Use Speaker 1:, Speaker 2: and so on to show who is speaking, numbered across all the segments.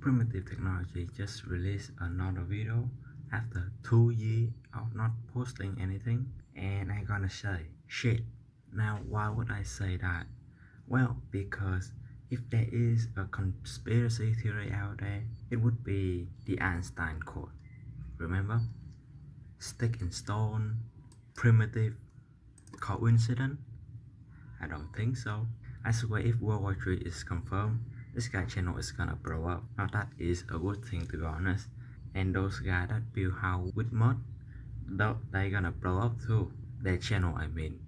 Speaker 1: Primitive Technology just released another video after 2 years of not posting anything, and I'm gonna say shit. Now, why would I say that? Well, because if there is a conspiracy theory out there, it would be the Einstein quote. Remember? Stick in stone, primitive, coincidence? I don't think so. I swear if World War III is confirmed, this guy channel is gonna blow up. Now that is a good thing, to be honest. And those guys that build house with mud, they're gonna blow up too. Their channel, I mean.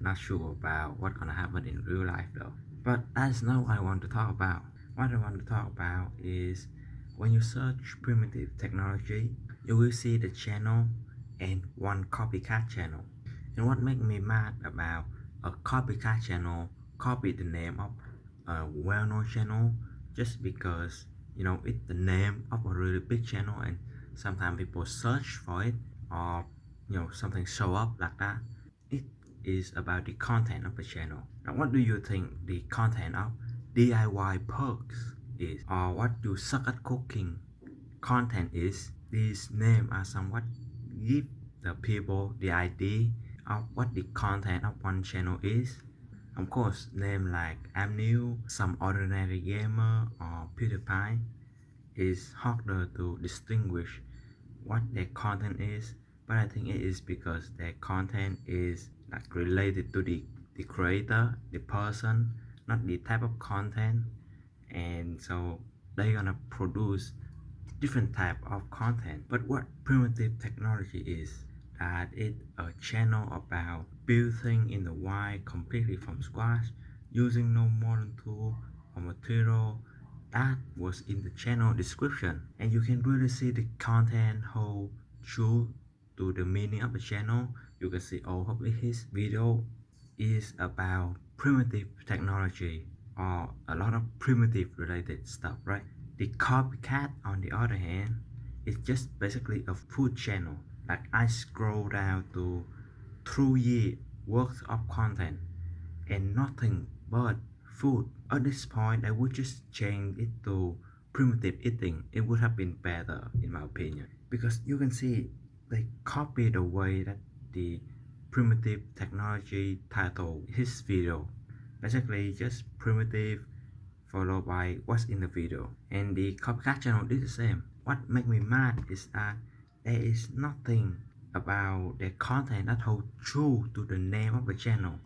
Speaker 1: Not sure about what's gonna happen in real life though. But that's not what I want to talk about. What I want to talk about is when you search primitive technology, you will see the channel and one copycat channel. And what makes me mad about a copycat channel copy the name of a well-known channel just because it's the name of a really big channel, and sometimes people search for it, or something show up like that. It is about the content of the channel. Now, what do you think the content of DIY perks is, or what you suck at cooking content is? These names are somewhat give the people the idea of what the content of one channel is. Of course, names like Amnew, Some Ordinary Gamer, or PewDiePie is harder to distinguish what their content is, but I think it is because their content is like related to the creator, the person, not the type of content, and so they're gonna produce different type of content. But what primitive technology is, that it's a channel about building in the wild completely from scratch using no modern tool or material. That was in the channel description, and you can really see the content hold true to the meaning of the channel. You can see all of his video is about primitive technology or a lot of primitive related stuff, right? The copycat, on the other hand, is just basically a food channel. Like, I scroll down to 2 years worth of content and nothing but food. At this point, I would just change it to primitive eating. It would have been better, in my opinion, because you can see they copy the way that the primitive technology title his video. Basically, just primitive followed by what's in the video, and the copycat channel did the same. What makes me mad is that there is nothing about their content that hold true to the name of the channel,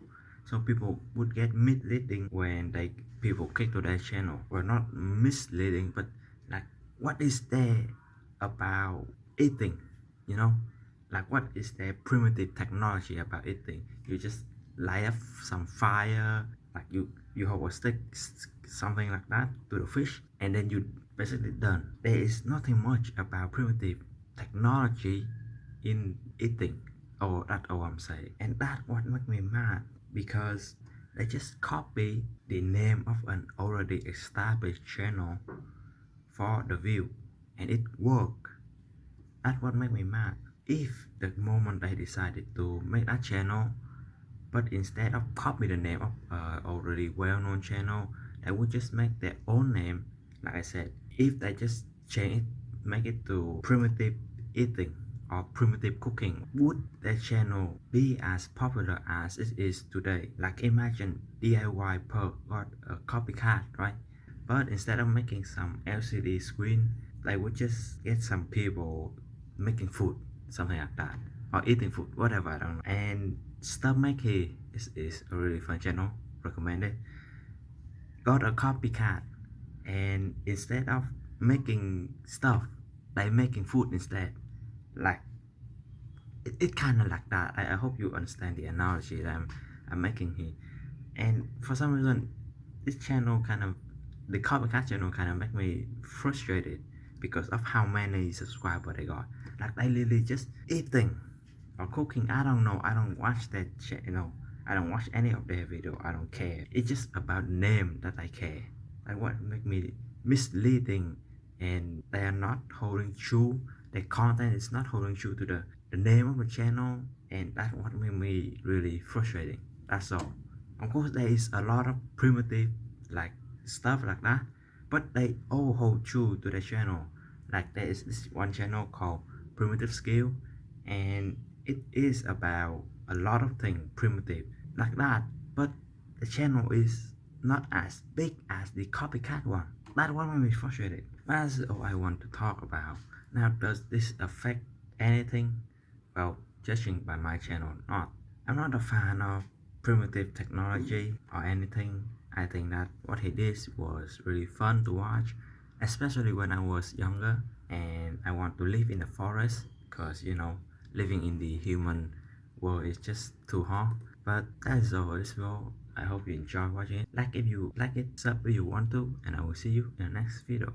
Speaker 1: so people would get misleading when people click to their channel. Well, not misleading, but like, what is there about eating, you know like, what is their primitive technology about eating? You just light up some fire, like you hold a stick, something like that, to the fish, and then you basically done. There is nothing much about primitive technology in eating. Oh, that's all I'm saying. And that's what makes me mad, because they just copy the name of an already established channel for the view, and it worked. That's what makes me mad. If the moment they decided to make that channel, but instead of copy the name of already well-known channel, they would just make their own name. Like I said, if they just change it, make it to primitive eating or primitive cooking, would their channel be as popular as it is today? Like, imagine DIY Perk got a copycat, right? But instead of making some LCD screen, they would just get some people making food, something like that, or eating food, whatever, I don't know. And Stuff Making is a really fun channel, recommended. Got a copycat, and instead of making stuff, they making food instead. Like, it kind of like that. I hope you understand the analogy that I'm making here. And for some reason, this channel kind of, the copycat channel kind of make me frustrated because of how many subscribers they got. Like, they literally just eating or cooking. I don't know. I don't watch that I don't watch any of their video. I don't care. It's just about name that I care. Like, what make me misleading, and they are not holding true. The content is not holding true to the name of the channel, and that's what made me really frustrating. That's all. Of course, there is a lot of primitive like stuff like that, but they all hold true to the channel. Like there is this one channel called Primitive Skill, and it is about a lot of things primitive like that, but the channel is not as big as the copycat one. That one made me frustrated. That's all I want to talk about. Now, does this affect anything? Well, judging by my channel, not. I'm not a fan of primitive technology or anything. I think that what he did was really fun to watch, especially when I was younger and I want to live in the forest because living in the human world is just too hard. But that's all this video. I hope you enjoy watching it. Like if you like it, sub if you want to, and I will see you in the next video.